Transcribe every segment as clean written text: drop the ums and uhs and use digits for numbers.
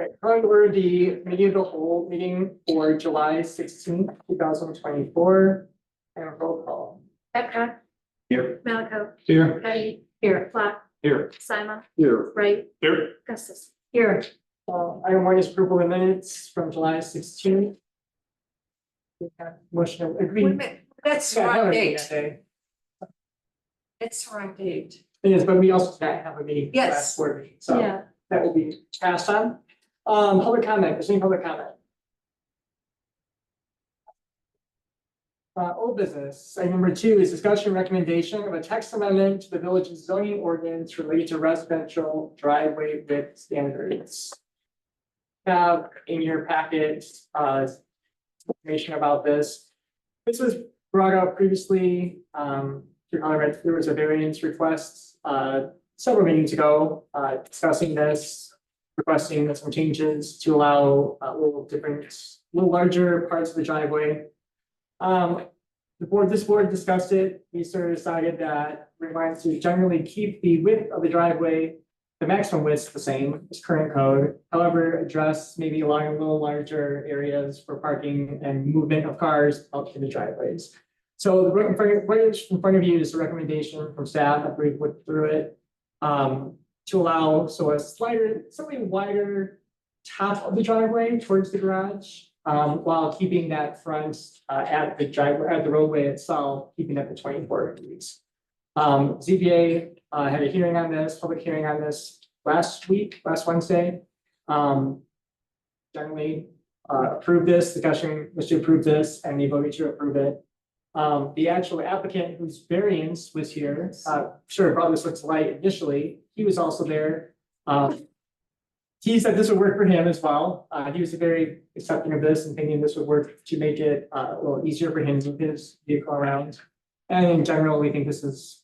All right, calling over the committee of the whole meeting for July 16th, 2024. And a roll call. Epcot. Here. Malaco. Here. Petty. Here. Black. Here. Simon. Here. Wright. Here. Gustus. Here. Item one is approval of minutes from July 16th. We have motion to Wait a agree. minute, that's the Yeah, I have wrong a meeting date. that day. It's the wrong date. It is, but we also did not have a meeting. Yes. Last board meeting, so Yeah. that will be passed on. Public comment, is there any public comment? Old business, item number 2 is discussion recommendation of a text amendment to the village's zoning ordinance related to residential driveway width standards. Have in your packet, information about this. This was brought up previously, there was a variance request, several meetings ago, discussing this, requesting some changes to allow a little larger parts of the driveway. This board discussed it. We sort of decided that we wanted to generally keep the width of the driveway, the maximum width the same as current code. However, address maybe allowing a little larger areas for parking and movement of cars up to the driveways. So the in front of you is a recommendation from staff after we went through it. To allow a slightly wider top of the driveway towards the garage, while keeping that front at the roadway itself, keeping it at the 24 degrees. ZBA had a hearing on this, public hearing on this last Wednesday. Generally approved this, discussion was to approve this, and they voted to approve it. The actual applicant whose variance was here, sure brought this to light initially. He was also there. He said this would work for him as well. He was very accepting of this and thinking this would work to make it a little easier for him to move his vehicle around. And in general, we think this is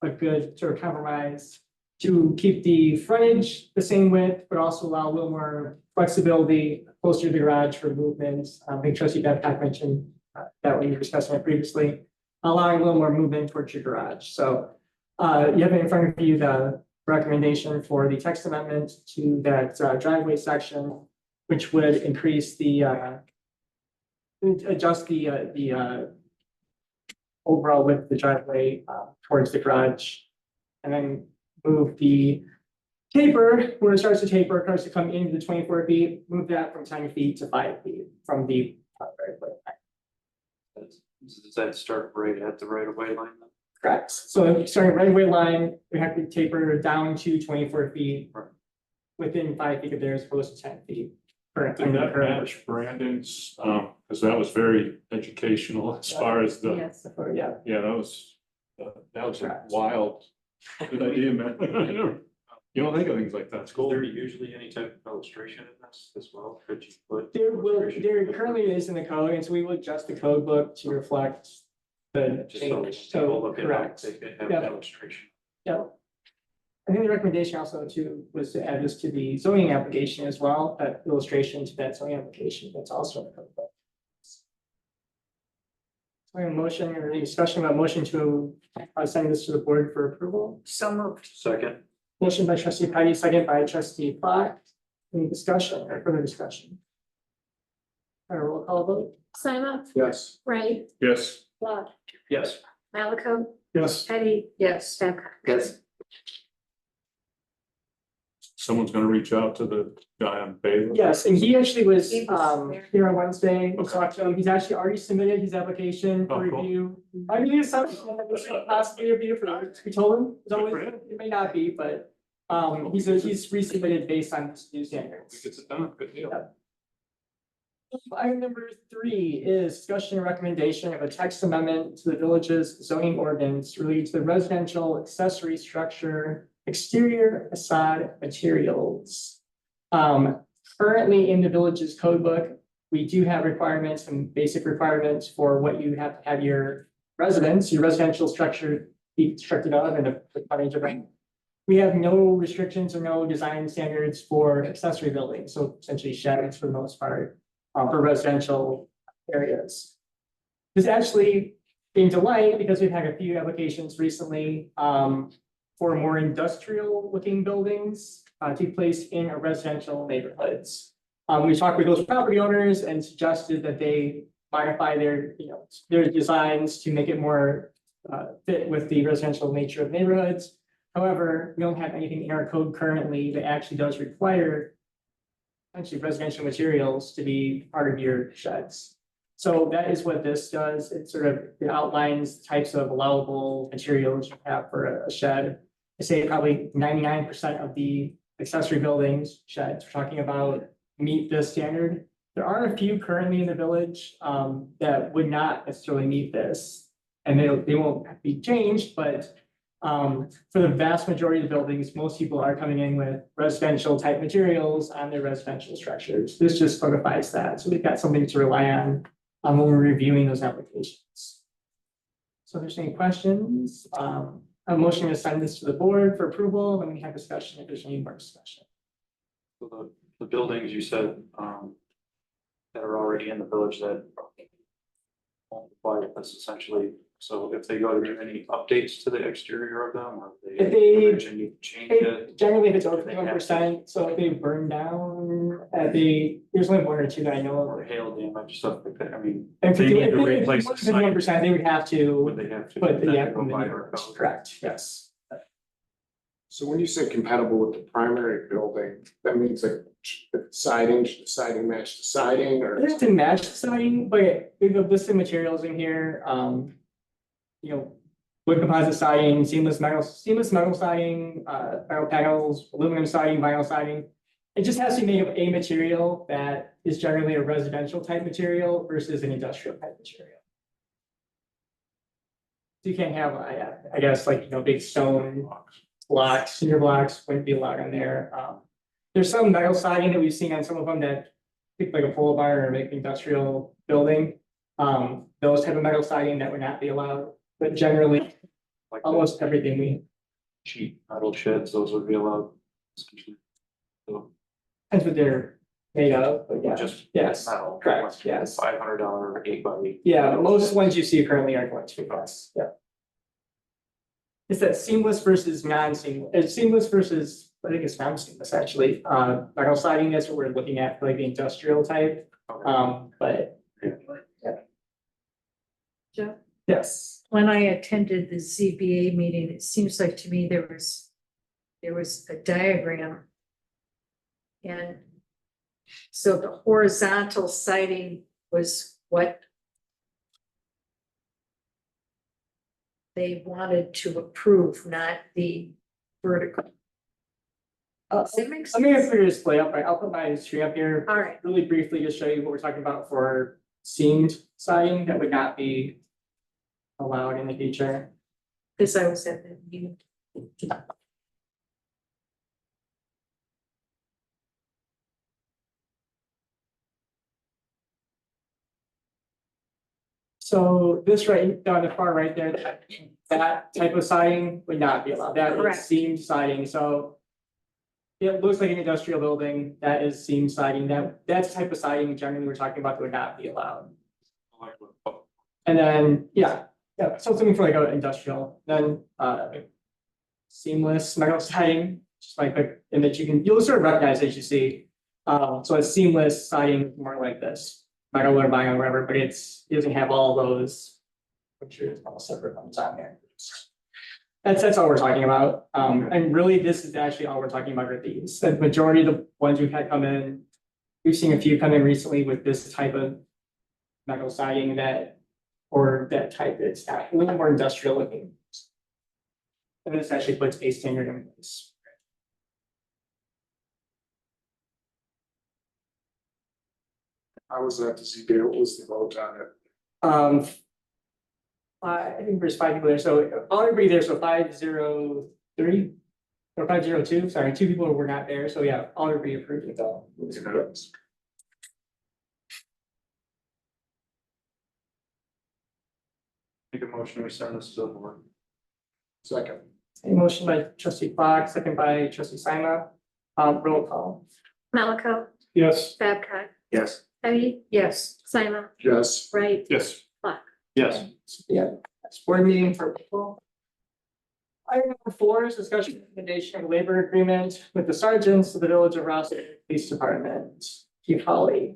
a good sort of compromise to keep the frontage the same width, but also allow a little more flexibility closer to the garage for movement. I think Trustee Babcock mentioned that when you were discussing it previously, allowing a little more movement towards your garage. So you have in front of you the recommendation for the text amendment to that driveway section, which would increase adjust the overall width of the driveway towards the garage, and then move the taper, where it starts to taper, starts to come into the 24 feet, move that from 10 feet to 5 feet from the driveway. Does that start right at the right of way line? Correct. So starting right away line, we have to taper down to 24 feet within 5 feet of there as opposed to 10 feet. Did that match Brandon's, because that was very educational as far as the, Yes. Yeah. yeah, that was a wild, good idea, man. You don't think of things like that, it's Is cool. there usually any type of illustration in this as well? Could you put? There currently is in the code, and so we will adjust the code book to reflect the Just so change. people look at it, Correct. they could have Yeah. an illustration. Yeah. I think the recommendation also was to add this to the zoning application as well, that illustration to that zoning application, that's also in the code book. So we have a motion or any discussion about motion to send this to the board for approval. So moved. Second. Motion by trustee Patty, second by trustee Black. Any discussion or further discussion? All right, roll call vote. Simon. Yes. Wright. Yes. Black. Yes. Malaco. Yes. Petty. Yes. Babcock. Yes. Someone's gonna reach out to the guy on Baylor. Yes, and he actually was He was there. here on Wednesday. We Okay. talked to him. He's actually already submitted his application for Oh, cool. review. I mean, it's something that was possibly review for, we told him, it's always, Good for him. it may not be, but he's resubmitted based on this new If standards. it's done, good deal. Yeah. Item number 3 is discussion and recommendation of a text amendment to the village's zoning ordinance related to the residential accessory structure exterior facade materials. Currently in the village's code book, we do have requirements and basic requirements for what you have to have your residential structure be constructed of and the frontage of it. We have no restrictions or no design standards for accessory buildings, so essentially sheds for the most part, for residential areas. This actually came to light because we've had a few applications recently, for more industrial looking buildings to be placed in a residential neighborhoods. We talked with those property owners and suggested that they modify their, their designs to make it more fit with the residential nature of neighborhoods. However, we don't have anything in our code currently that actually does require essentially residential materials to be part of your sheds. So that is what this does. It sort of outlines types of allowable materials you have for a shed. I say probably 99% of the accessory buildings, sheds, we're talking about meet this standard. There are a few currently in the village that would not necessarily meet this. And they won't be changed, but for the vast majority of the buildings, most people are coming in with residential type materials on their residential structures. This just codifies that. So we've got something to rely on when we're reviewing those applications. So if there's any questions, a motion to send this to the board for approval, then we have discussion if there's any more discussion. So the buildings you said, that are already in the village that won't apply to this essentially. So if they go to do any updates to the exterior of them, or If they- mention you change it, Generally, if it's over They have to. 1%, so if they burn down, there's only one or two that I know or of. hail damage, stuff like that, I mean, And if they need to if replace the it's 1%, sign, they would have would to they have to? put the, that go by the our code? correct, yes. So when you say compatible with the primary building, that means like the siding, should the siding match the siding or? It has to match the siding, but we've listed materials in here, wood composite siding, seamless metal siding, metal panels, aluminum siding, vinyl siding. It just has to be made of a material that is generally a residential type material versus an industrial type material. So you can't have, I guess, like, big stone blocks, cinder blocks wouldn't be allowed in there. There's some metal siding that we've seen on some of them that look like a pole barn or make industrial building. Those type of metal siding that would not be allowed, but generally, Like almost everything we, sheet metal sheds, those would be allowed. Essentially. So depends what they're made of, but yeah, just yes, metal. correct, yes. $500 8x8. Yeah, most ones you see currently are going to be less, yeah. It's that seamless versus non-seamless, it's seamless versus, I think it's non-seamless actually, metal siding, that's what we're looking at for like the industrial type, but Joe? yes. When I attended the ZBA meeting, it seems like to me there was a diagram. And so the horizontal siding was what they wanted to approve, not the vertical. Does that make Let me sense? figure this play up, right? I'll put my screen up here. All right, Really briefly, just show you what we're talking about for seamed siding that would not be allowed in the future. because I was at the meeting. So this right down the far right there, that type of siding would not be allowed. That is Correct. seamed siding, so. It looks like an industrial building, that is seamed siding, that's the type of siding generally we're talking about that would not be allowed. And then, yeah, so something for like an industrial, then seamless metal siding, just like quick image, you'll sort of recognize as you see. So a seamless siding, more like this, metal or vinyl or whatever, but it doesn't have all those. I'm sure there's all separate ones on there. That's all we're talking about. And really, this is actually all we're talking about are these. The majority of the ones we've had come in, we've seen a few come in recently with this type of metal siding or that type that's a little more industrial looking. And this actually puts a standard in place. I was at the ZBA, what was the vote on it? I think there's 5 people there, so all everybody there, so 503 or 502, sorry, 2 people were not there, so yeah, all everybody approved it though. Make a motion, we send this to the board. Second, A motion by trustee Fox, second by trustee Sima, roll call. Malaco, Yes. Babcock, yes. Teddy, Yes, Simon, Yes. Wright, Yes. Yes, Yeah, that's board meeting for people. Item number 4 is discussion recommendation of labor agreement with the sergeants of the Village of Roscoe Police Department. Chief Holly.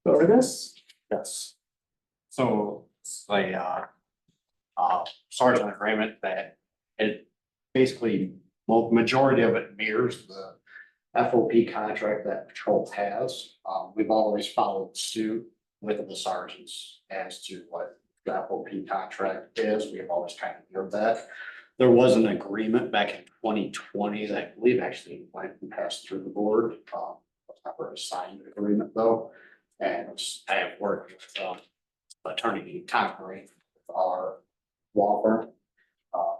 Go over this? Yes. So it's a sergeant agreement that it basically, well, majority of it mirrors the FOP contract that patrol has. We've always followed suit with the sergeants as to what the FOP contract is. We've always kind of mirrored that. There was an agreement back in 2020 that I believe actually went and passed through the board. It's never a signed agreement though. And I have worked with attorney Tom Green with our law firm.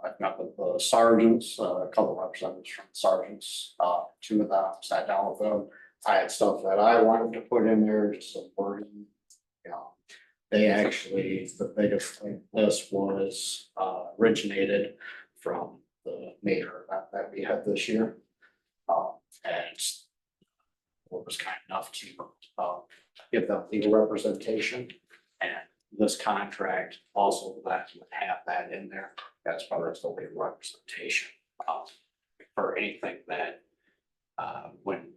I've met with the sergeants, a couple of representatives from the sergeants, 2 of them, sat down with them. I had stuff that I wanted to put in there, just some wording. You know, they actually, the biggest thing, this was originated from the mayor event that we had this year. And was kind enough to give them legal representation. And this contract also that would have that in there as far as the legal representation for anything that when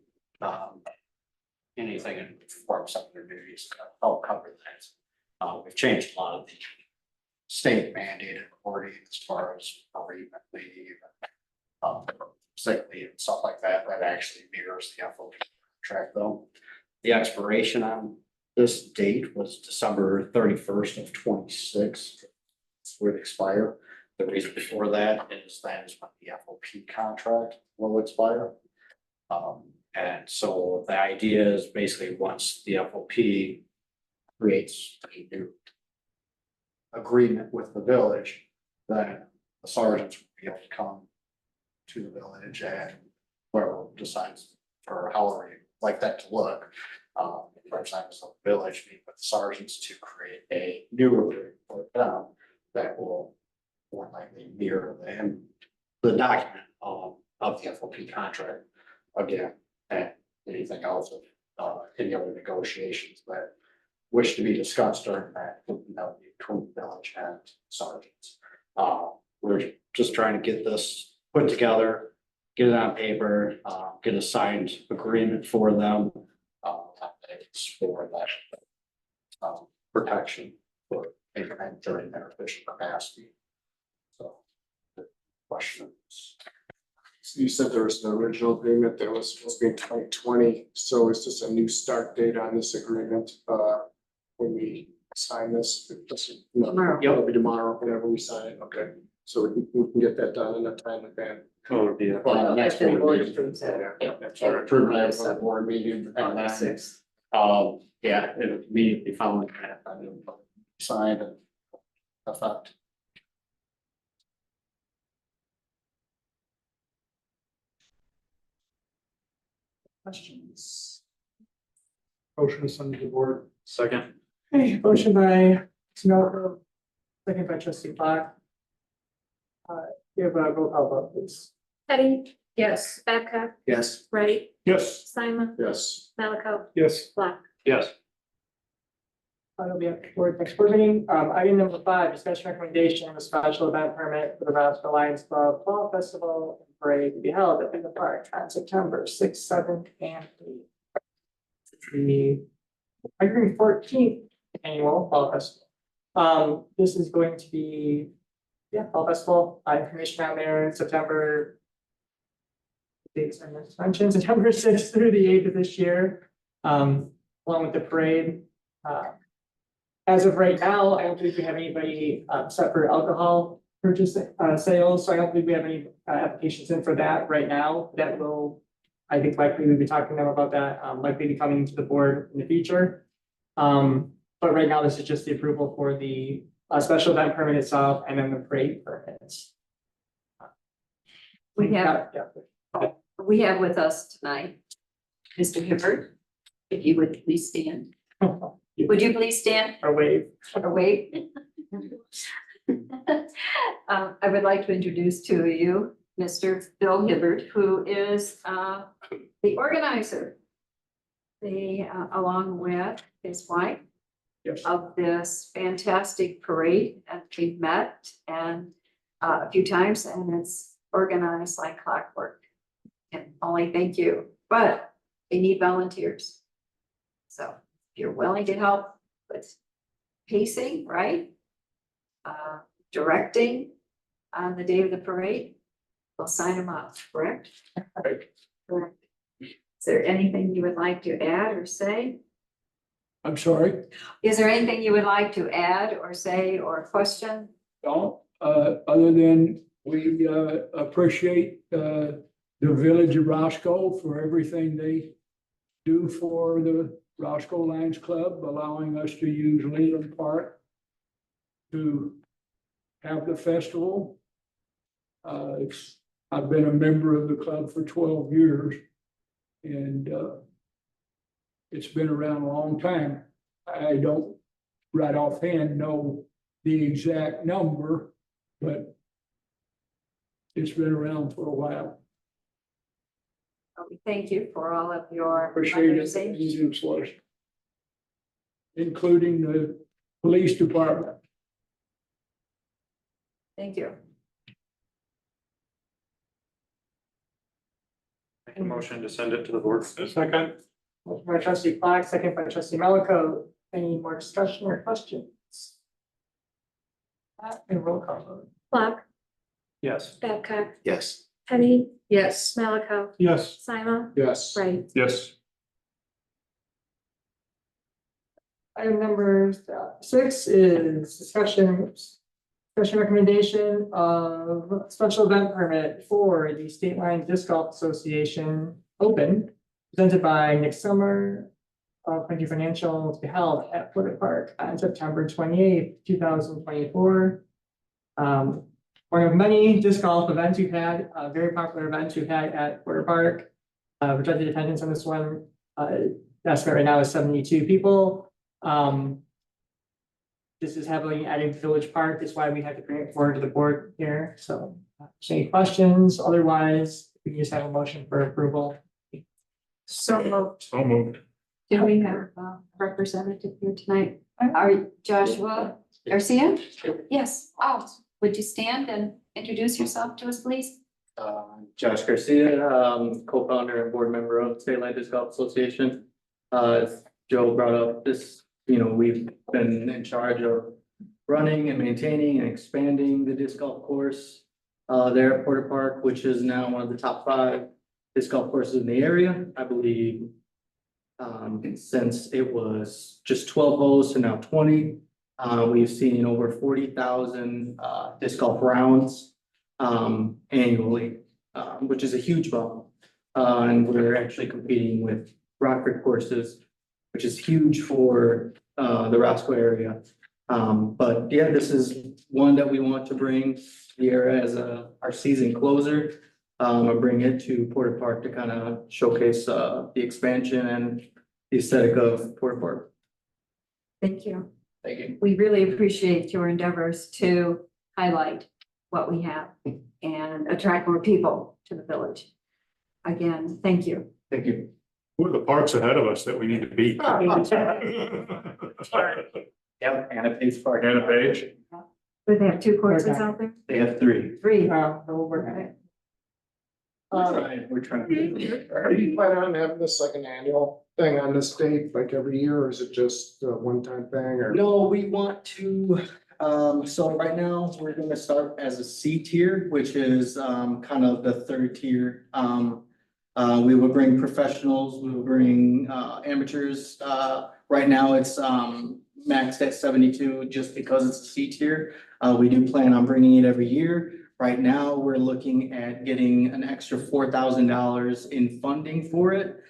anything in forms of their duties, I'll cover that. We've changed a lot of the state mandated wording as far as bereavement leave, sick leave and stuff like that, that actually mirrors the FOP contract though. The expiration on this date was December 31st of 26. It would expire. The reason for that is when the FOP contract will expire. And so the idea is basically once the FOP creates a new agreement with the village, then the sergeants will be able to come to the village and whoever decides for however you like that to look. Representatives of the village meet with the sergeants to create a new agreement for them that will more likely mirror the document of the FOP contract again, and anything else of any other negotiations that wish to be discussed during that would be between the village and sergeants. We're just trying to get this put together, get it on paper, get a signed agreement for them. For that protection for anything during their official capacity. So the questions. So you said there was an original agreement that was supposed to be in 2020, so is this a new start date on this agreement, when we sign this? Tomorrow. It'll be tomorrow, whenever we sign it, okay, so we can get that done in a timely manner. Oh, yeah. Well, next If the board board meeting. approves it. Yeah, so approve that for the board meeting and then, 6th. Yeah, it immediately following that, I knew signed and effect. Questions? Motion to send to the board. Second. Okay, motion by Snow, second by trustee Black. You have a roll call vote, please. Teddy, Yes. Babcock, yes. Wright, Yes. Simon, Yes. Malaco, Yes. Black. Yes. That'll be at board next board meeting. Item number 5, discussion recommendation of a special event permit for the Roscoe Lions Club Fall Festival and Parade to be held at the park on September 6th, 7th, and 8th. The 114th annual Fall Festival. This is going to be, Fall Festival, information on there, September. Dates I mentioned, September 6th through the 8th of this year, along with the parade. As of right now, I don't believe we have anybody set for alcohol purchase sales, so I don't believe we have any applications in for that right now. That will, I think likely we'll be talking to them about that, likely be coming to the board in the future. But right now, this is just the approval for the special event permit itself and then the parade permits. We have, Yeah. we have with us tonight, Mr. Hibbert, if you would please stand. Would you please stand Or wave. or wait? I would like to introduce to you Mr. Bill Hibbert, who is the organizer. Along with his wife. Yes. Of this fantastic parade, and we met and a few times and it's organized like clockwork. And only thank you, but they need volunteers. So if you're willing to help with pacing, right? Directing on the day of the parade, we'll sign them up, correct? Correct. Is there anything you would like to add or say? I'm sorry, Is there anything you would like to add or say or question? no, other than we, appreciate, the village of Roscoe for everything they do for the Roscoe Lions Club, allowing us to use Leland Park to have the festival. I've been a member of the club for 12 years and, it's been around a long time. I don't right offhand know the exact number, but it's been around for a while. We thank you for all of your. Appreciate it, conversation. including the police department. Thank you. Make a motion to send it to the board. Second. Motion by trustee Clark, second by trustee Malaco. Any more discussion or questions? And roll call vote. Clark, Yes. Babcock, Yes. Penny, Yes. Malaco, Yes. Simon, Yes. Right. Yes. Item number 6 is discussion recommendation of special event permit for the State Line Disc Golf Association Open, presented by Nick Summer of Country Financial, to be held at Porter Park on September 28th, 2024. One of many disc golf events we've had, very popular events we've had at Porter Park. Projected attendance on this one, estimate right now is 72 people. This is heavily added to Village Park, is why we had to bring it forward to the board here, so. Any questions? Otherwise, we can just have a motion for approval. So moved. So moved. Do we have a representative here tonight? Are Joshua Garcia? Yes. Oh, would you stand and introduce yourself to us, please? Josh Garcia, co-founder and board member of State Line Disc Golf Association. As Joe brought up, this, we've been in charge of running and maintaining and expanding the disc golf course there at Porter Park, which is now one of the top 5 disc golf courses in the area, I believe. Since it was just 12 holes to now 20, we've seen over 40,000 disc golf rounds annually, which is a huge bump. And we're actually competing with Rockford courses, which is huge for the Roscoe area. But yeah, this is one that we want to bring here as our season closer. And bring it to Porter Park to kind of showcase the expansion and the aesthetic of Porter Park. Thank you. Thank you. We really appreciate your endeavors to highlight what we have and attract more people to the village. Again, thank you. Thank you. Who are the parks ahead of us that we need to beat? Yep, Anna Page Park. Anna Page. But they have 2 courses out there? They have 3. 3. We'll work on it. We're trying to. Are you planning on having this like an annual thing on this date, like every year, or is it just a one-time thing, or? No, we want to, so right now, we're gonna start as a C tier, which is kind of the 3rd tier. We will bring professionals, we will bring amateurs. Right now, it's maxed at 72 just because it's a C tier. We do plan on bringing it every year. Right now, we're looking at getting an extra $4,000 in funding for it.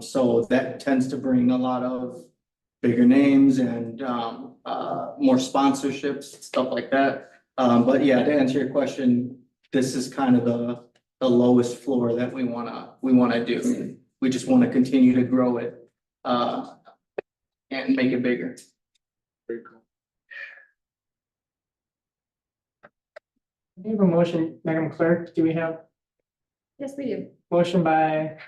So that tends to bring a lot of bigger names and more sponsorships, stuff like that. But yeah, to answer your question, this is kind of the lowest floor that we wanna do. We just wanna continue to grow it and make it bigger. Very cool. We have a motion, Madam Clerk, do we have Yes, we do. motion by,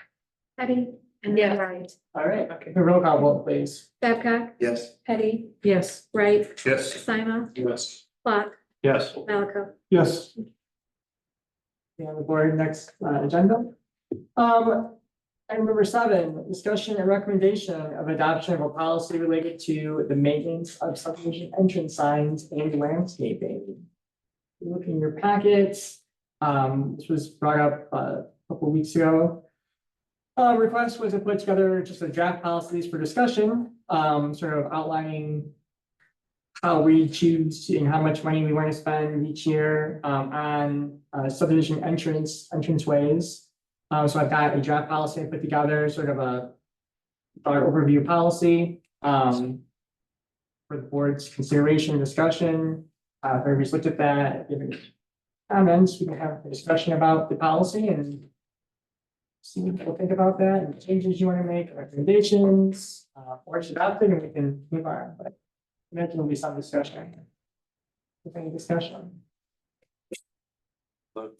Petty and Yeah. Wright. all right, okay, the roll call vote, please. Babcock, Yes. Petty, Yes. Wright, Yes. Simon, Yes. Clark, Yes. Malaco. Yes. On the board, next agenda. Item number 7, discussion and recommendation of adoption of a policy related to the maintenance of subdivision entrance signs and landscaping. Look in your packets. This was brought up a couple weeks ago. Request was to put together just a draft policies for discussion, sort of outlining how we choose and how much money we want to spend each year on subdivision entranceways. So I've got a draft policy I put together, sort of a broad overview policy for the board's consideration and discussion. If everybody's looked at that, given comments, we can have a discussion about the policy and see what people think about that and changes you want to make, recommendations, or it's adopted and we can move on. But I imagine there'll be some discussion. If any discussion. The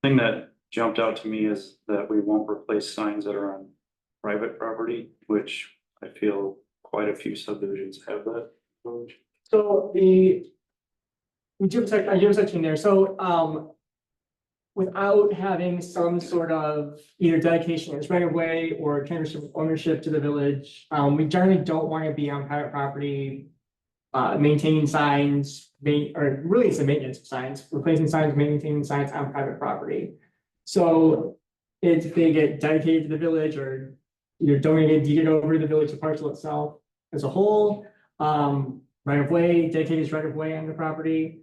thing that jumped out to me is that we won't replace signs that are on private property, which I feel quite a few subdivisions have that. So I do have a section there, so without having some sort of either dedication as right of way or transfer of ownership to the village, we generally don't want to be on private property. Maintaining signs, or really it's a maintenance of signs, replacing signs, maintaining signs on private property. So if they get dedicated to the village or either donated, deeded over to the village, the parcel itself as a whole, right of way, dedicated right of way on the property.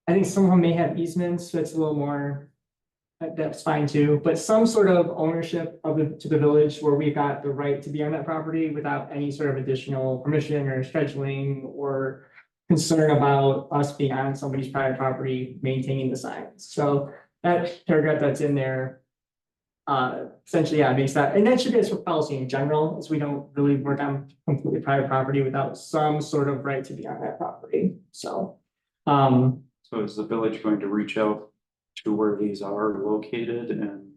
I think some of them may have easements, so it's a little more, that's fine too, but some sort of ownership of it to the village where we've got the right to be on that property without any sort of additional permission or scheduling or concern about us being on somebody's private property, maintaining the signs. So that paragraph that's in there, essentially, yeah, makes that, and that should be a policy in general, as we don't really work on completely private property without some sort of right to be on that property. So, So is the village going to reach out to where these are located and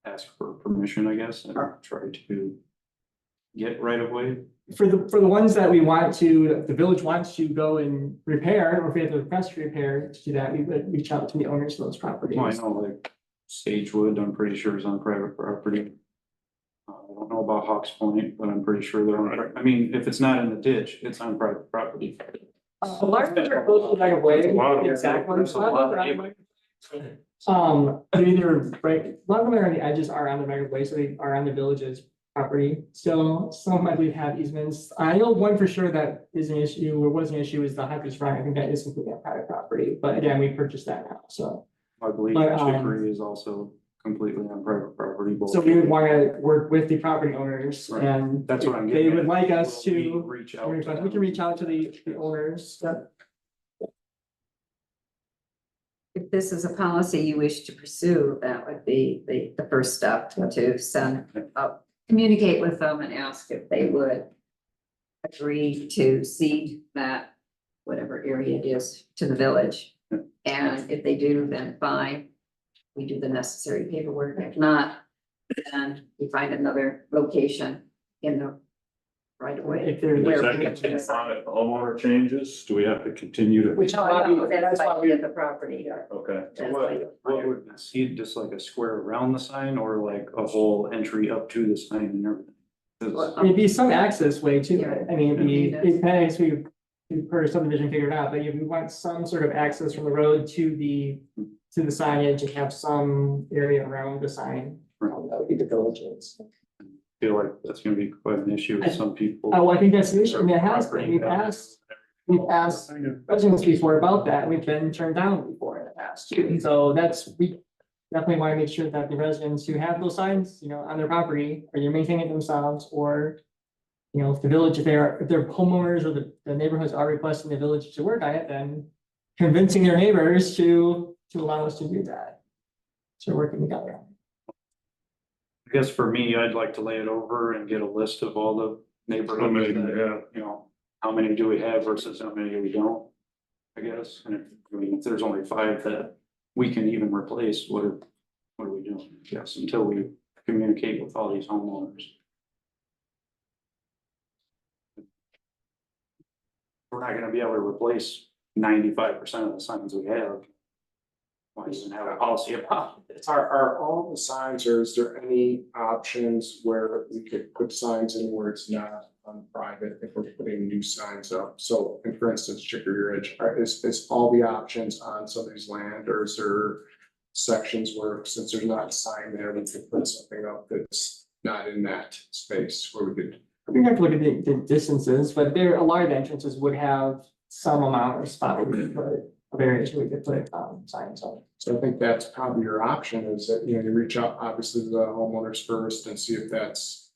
ask for permission, I guess, and try to get right of way? for the ones that we want to, the village wants to go and repair, or if we have to request to repair to do that, we would reach out to the owners of those properties. Well, I know like Sagewood, I'm pretty sure is on private property. I don't know about Hawks Point, but I'm pretty sure they're on, I mean, if it's not in the ditch, it's on private property. A lot of them are close to right of way, the exact ones. A lot of them are right of way. They're either right, a lot of them are on the edges, are on the right of way, so they are on the village's property. So some I believe have easements. I know one for sure that is an issue, or was an issue, is the Hunters Run. I think that is completely on private property, but again, we purchased that now, so. I believe But, Chicory is also completely on private property. both- So we would want to work with the property owners Right. and That's what I'm they getting would at. like us Will we to. reach out. We to can them? reach out to the owners. If this is a policy you wish to pursue, that would be the first step to send up, communicate with them and ask if they would agree to cede that, whatever area it is, to the village. And if they do, then fine, we do the necessary paperwork. If not, then we find another location in the right of way. If they're. Does that continue on if the homeowner changes? Do we have to continue to? Which. That's why we have the property. Okay. So That's why- what would see just like a square around the sign or like a whole entry up to the sign and everything? 'Cause It'd be some access way to Yeah. it. I mean, it'd be, Yeah. it depends, we've heard of subdivision figured out, but we want some sort of access from the road to the signage and have some area around the sign. That would be the villages. I feel like that's gonna be quite an issue with some people. Oh, I think that's the issue. I mean, it has been. We've asked residents before about that. We've been turned down before in the past too. So we definitely want to make sure that the residents who have those signs, on their property, are either maintaining it themselves or, if the village, if they're homeowners or the neighborhoods are requesting the village to work on it, then convincing their neighbors to allow us to do that. So we're working together. I guess for me, I'd like to lay it over and get a list of all the How many, neighborhoods that, yeah. how many do we have versus how many we don't? I guess, and if there's only 5 that we can even replace, what are we doing? Yes, until we communicate with all these homeowners. We're not gonna be able to replace 95% of the signs we have. Why doesn't have a policy about it? Are all the signs, or is there any options where we could put signs in where it's not on private if we're putting new signs up? So, and for instance, Chicory Ridge, is all the options on somebody's land, or is there sections where, since there's not a sign there, we could put something up that's not in that space where we could? We have to look at the distances, but there, a lot of entrances would have some amount of spot where we could put a variation, we could put signs on. So I think that's probably your option, is that, you reach out obviously to the homeowners first and see if that's,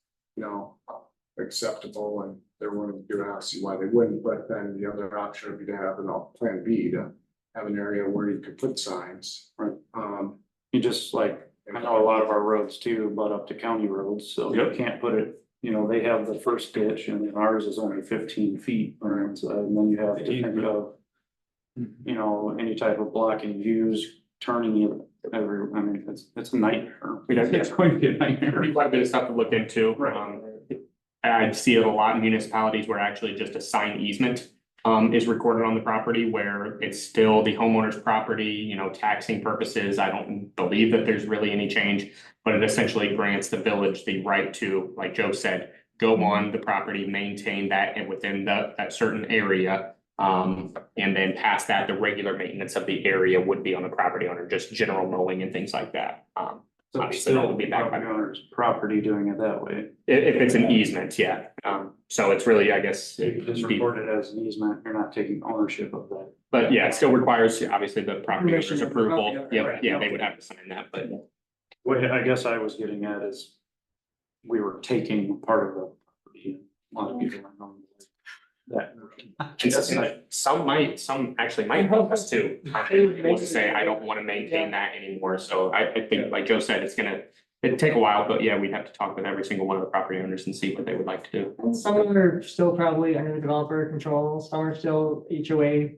acceptable, and they're willing to do it. I don't see why they wouldn't, but then the other option would be to have plan B, to have an area where you could put signs. Right. You just like, I know a lot of our roads too, but up to county roads, so you can't put it, they have the first ditch and then ours is only 15 feet. And then you have to think of, any type of blocking views, turning you it's a nightmare. It's going to be a nightmare. Quite a bit of stuff to look into. Right. I see it a lot in municipalities where actually just a sign easement is recorded on the property where it's still the homeowner's property, taxing purposes. I don't believe that there's really any change, but it essentially grants the village the right to, like Joe said, go on the property, maintain that and within that certain area. And then past that, the regular maintenance of the area would be on the property owner, just general mowing and things like that. So it's Obviously, that still would the be backed by property owner's property doing it that way. if it's an easement, yeah. So it's really, I guess. If you just report it as an easement, you're not taking ownership of that. But yeah, it still requires, obviously, the property owner's Permission. approval. Okay, Yep, yeah, they would have to sign that, but. What I guess I was getting at is we were taking part of the property. A lot of people don't know that. Some actually might help us too. Want to say, I don't want to maintain that anymore. So I think, like Joe said, it'd take a while, but yeah, we'd have to talk with every single one of the property owners and see what they would like to do. And some are still probably under the developer control, some are still HOA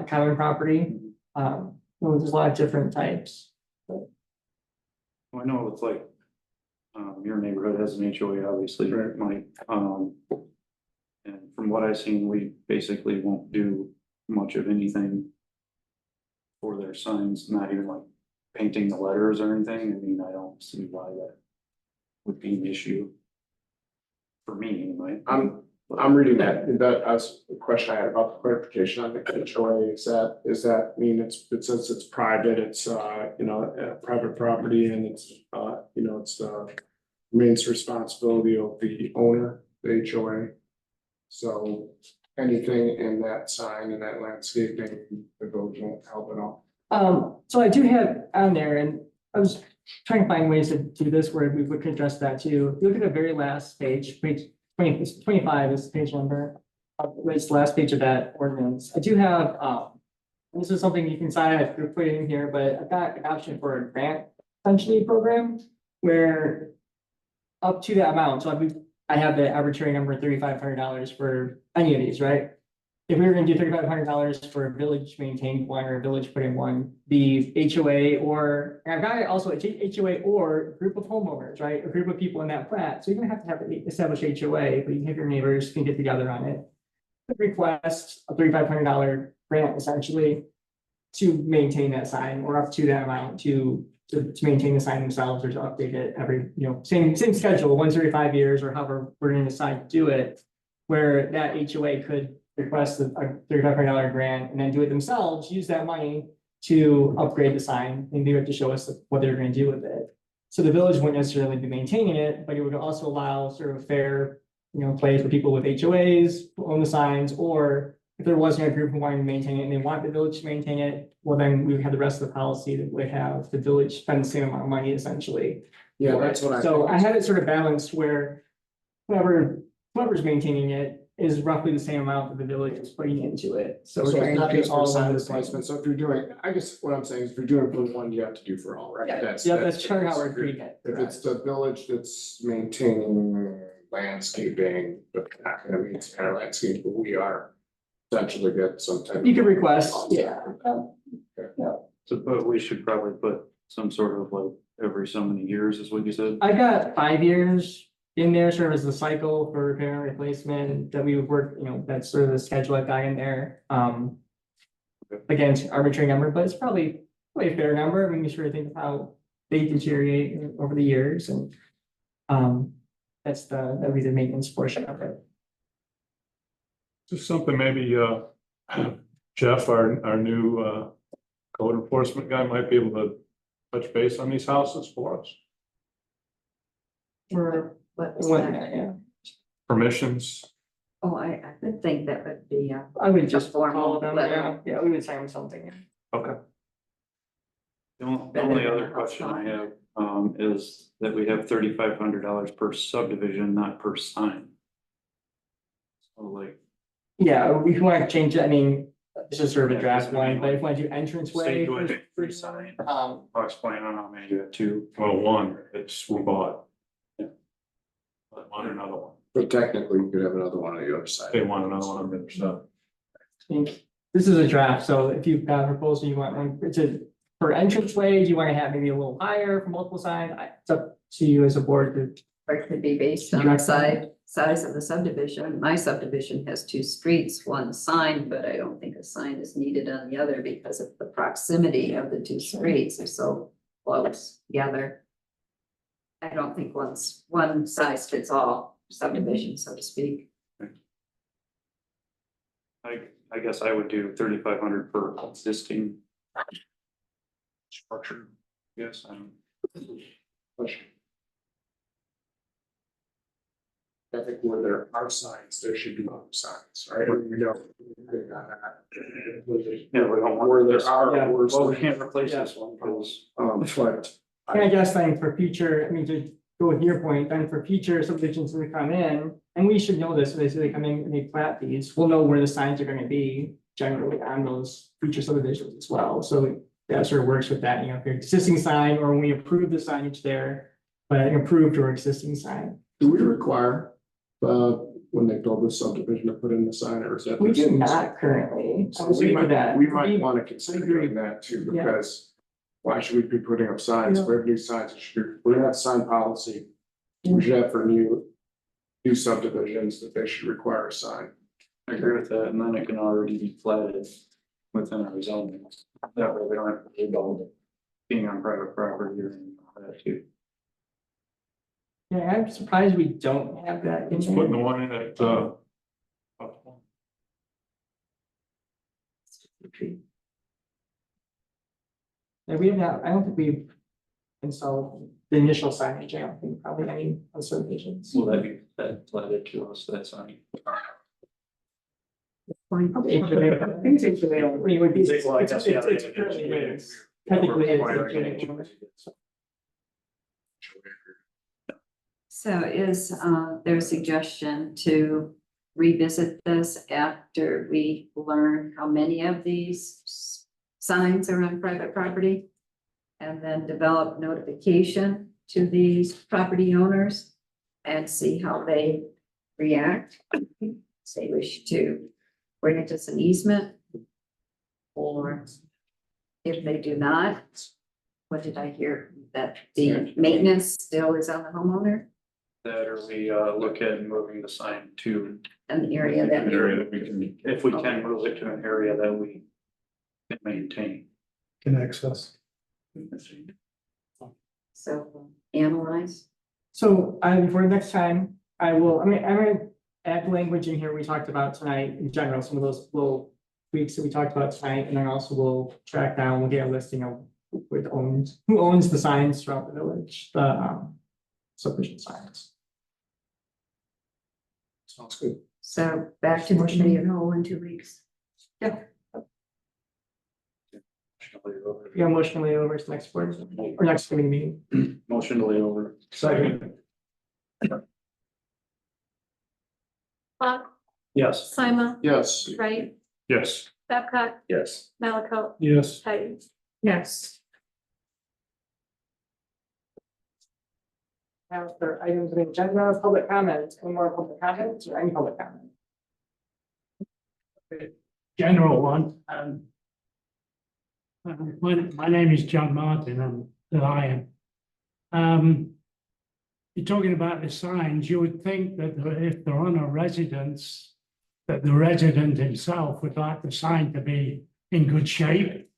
common property. There's a lot of different types. I know it's like, your neighborhood has an HOA, obviously, right, Mike? And from what I've seen, we basically won't do much of anything for their signs, not even like painting the letters or anything. I don't see why that would be an issue for me, anyway. I'm reading that as a question I had about the clarification on the HOA, is that mean it says it's private, it's, private property, and it's, it's, remains responsibility of the owner, the HOA. So anything in that sign and that landscaping, the village won't help at all. So I do have on there, and I was trying to find ways to do this where we could address that too. If you look at the very last page 25 is the page number. It's the last page of that ordinance. I do have, this is something you can sign, I could put it in here, but I've got an option for a grant essentially program where up to that amount, so I have the arbitrary number $3,500 for any of these, right? If we were gonna do $3,500 for a village maintained one or a village put in one, the HOA or, and I've got also a HOA or a group of homeowners, right? A group of people in that plat. So you're gonna have an established HOA, but you can have your neighbors can get together on it. Request a $3,500 grant essentially to maintain that sign or up to that amount to maintain the sign themselves or to update it every, same schedule, once every 5 years or however we're gonna decide to do it. Where that HOA could request a $3,500 grant and then do it themselves, use that money to upgrade the sign, and they have to show us what they're gonna do with it. So the village wouldn't necessarily be maintaining it, but it would also allow sort of a fair, play for people with HOAs who own the signs, or if there wasn't a group who wanted to maintain it and they want the village to maintain it, well, then we would have the rest of the policy that would have the village spend the same amount of money essentially. Yeah, that's what So I had it sort of balanced where whoever's maintaining it is roughly the same amount that the village is putting into it. So So it's not just for all sign one of the same. replacement, so if you're doing, I guess what I'm saying is if you're doing for one, you have to do for all, right? Yeah, that's kind of how we're treating it. If it's the village that's maintaining landscaping, but not gonna maintain our landscape, but we are essentially get some type of. You could request, yeah. So, but we should probably put some sort of like every so many years is what you said. I've got 5 years in there, sort of as the cycle for repair and replacement that we would work, that's sort of the schedule I've got in there. again, it's an arbitrary number, but it's probably a fair number when you sort of think of how they deteriorate over the years and. That'll be the maintenance portion of it. Just something maybe, Jeff, our new, code enforcement guy might be able to touch base on these houses for us. What was What, that? yeah, I would think that would be, I would just formal call them, letter. yeah, we would sign something. Okay. The only other question I have, is that we have $3,500 per subdivision, not per sign. So like, Yeah, we can want to change it, I mean, this is sort of a draft one, but if we want to do entrance way. say doing it for sign, I'll explain, I don't know, maybe you have two. Well, one, it's we bought. Yeah. But want another one. But technically, you could have another one on the other side. They want another one on the other side. I think this is a draft, so if you've got a proposal, you want one, it's a, for entrance way, do you want to have maybe a little higher for multiple signs? It's up to you as a board to. or it could be based on the size of the subdivision. My subdivision has 2 streets, 1 sign, but I don't think a sign is needed on the other because of the proximity of the 2 streets are so close together. I don't think one size fits all subdivision, so to speak. I guess I would do 3,500 per existing structure. Yes, Question. I think where there are signs, there should be no signs, right? We don't. Yeah, we don't want Where there this. are. Yeah. where well, we can't replace this one because. But And I guess then for future, I mean, to go with your point, then for future subdivisions that come in, and we should know this, so they say they come in and they plat these, we'll know where the signs are gonna be generally on those future subdivisions as well, so that sort of works with that, you know, if your existing sign, or when we approve the signage there, but an approved or existing sign. do we require, when they build the subdivision to put in the sign, or is that? We do not currently. I So was we thinking might, that. we might wanna consider agree. doing that too, Yeah. because why should we be putting up signs? Yeah. We have new signs, it should be, we're gonna have sign policy. We should have for new subdivisions that they should require a sign. I agree with that, and then it can already be platted within our zoning. That way we don't have to worry about being on private property or anything like that too. Yeah, I'm surprised we don't have that in It's putting the there. one in at, Yeah, we have not, I don't think we've installed the initial signage, I don't think probably any on subdivisions. Will that be platted to us, that's on. Probably HOA, I think it's HOA, I mean, it would be, it's Well, I guess, yeah, it's they- currently they- is. Technically, it's Requiring HOA. So is there a suggestion to revisit this after we learn how many of these signs are on private property? And then develop notification to these property owners and see how they react? Say wish to grant us an easement? Or if they do not, what did I hear? That the maintenance still is on the homeowner That or we look at moving the sign to and the area that an we area that we can, if we can move it to an area that we can maintain. Can access. so analyze. So for next time, I'm gonna add language in here we talked about tonight in general, some of those little tweaks that we talked about tonight, and then also we'll track down, we'll get a listing of who owns the signs throughout the village, the subdivision signs. Sounds good. So back to the committee of the whole in 2 weeks. Yeah, motion to lay over to next board, or next committee meeting. Motion to lay over. Second. Clark, Yes. Sima, Yes. Wright, yes. Babcock, Yes. Malaco, Yes. Titans. Yes. Now for items of the agenda, public comments, any more public comments or any public comment? General one. My name is John Martin, I'm the Lion. You're talking about the signs, you would think that if they're on a residence, that the resident himself would like the sign to be in good shape.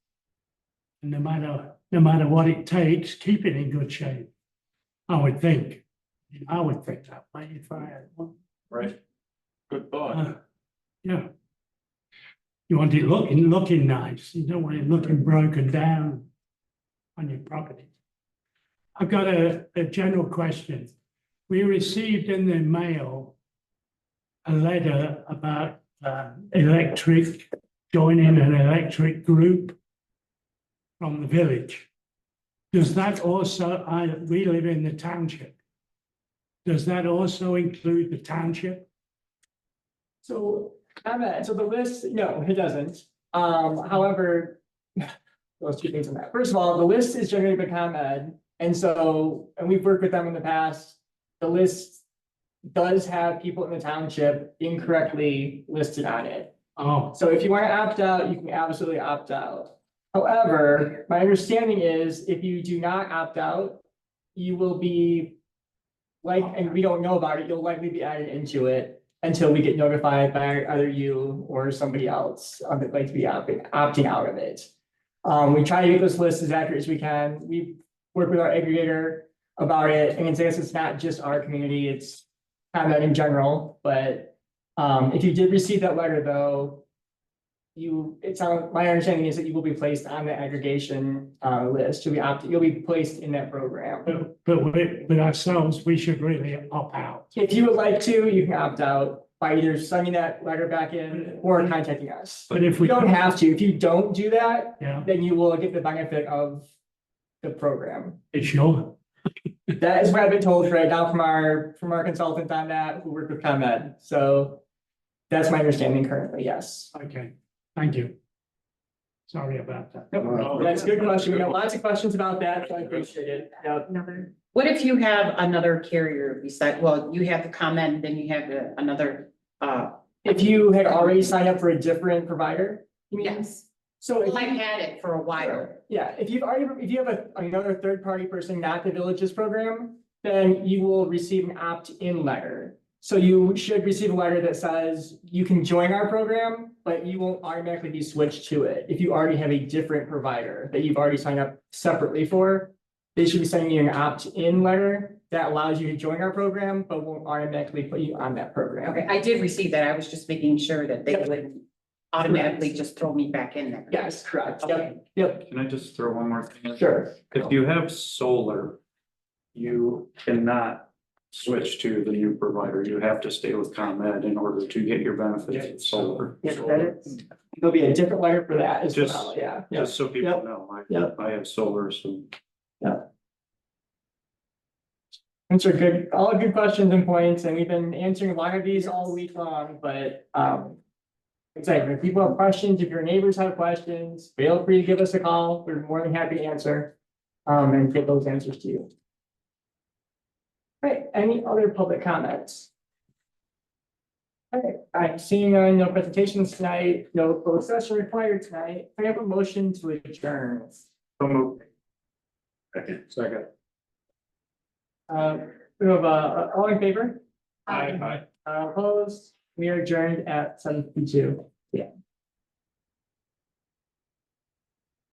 And no matter what it takes, keep it in good shape. I would think that way if I had one. Right. Good thought. Yeah. You want it looking nice. You don't want it looking broken down on your property. I've got a general question. We received in the mail a letter about joining an electric group from the village. Does that also, we live in the township. Does that also include the township? So, so the list, no, it doesn't. However, those two things on that. First of all, the list is generated by ComEd. And we've worked with them in the past. The list does have people in the township incorrectly listed on it. Oh, So if you want to opt out, you can absolutely opt out. However, my understanding is if you do not opt out, you will be and we don't know about it, you'll likely be added into it until we get notified by either you or somebody else of it, like to be opting out of it. We try to get this list as accurate as we can. We work with our aggregator about it, and it's not just our community, it's kind of in general, but if you did receive that letter though, my understanding is that you will be placed on the aggregation list. You'll be placed in that program. but with ourselves, we should really opt out. If you would like to, you can opt out by either sending that letter back in or contacting us. But if You we don't have to. If you don't do that, yeah, then you will get the benefit of the program. it's sure. That is what I've been told right now from our consultant on that, who worked with ComEd. So that's my understanding currently, yes. Okay, thank you. Sorry about that. That's a good question. We got lots of questions about that, so I appreciate it. Yep. Another, What if you have another carrier beside, well, you have the comment, then you have another, If you had already signed up for a different provider, you mean? yes. So if I've you- had it for a while. Yeah, if you have another third-party person, not the village's program, then you will receive an opt-in letter. So you should receive a letter that says you can join our program, but you won't automatically be switched to it. If you already have a different provider that you've already signed up separately for, they should be sending you an opt-in letter that allows you to join our program, but won't automatically put you on that program. Okay, I did receive that. I was just making sure that they wouldn't automatically just throw me back in there. Yes, correct. Okay. Yep, Can I just throw one more thing in? sure. If you have solar, you cannot switch to the new provider. You have to stay with ComEd in order to get your benefits of solar. Yeah, there'll be a different letter for that as Just- well, yeah. Yeah. Just so people Yep. know, Yep. I have solar, so. These are good, all good questions and points, and we've been answering a lot of these all week long, but, exactly, if people have questions, if your neighbors have questions, feel free to give us a call. We're more than happy to answer, and get those answers to you. Right, any other public comments? Okay, I'm seeing no presentations tonight, no closed session required tonight. I have a motion to adjourn. So moved. Second. We have, all in favor? Aye. Opposed, we are adjourned at 7:52. Yeah.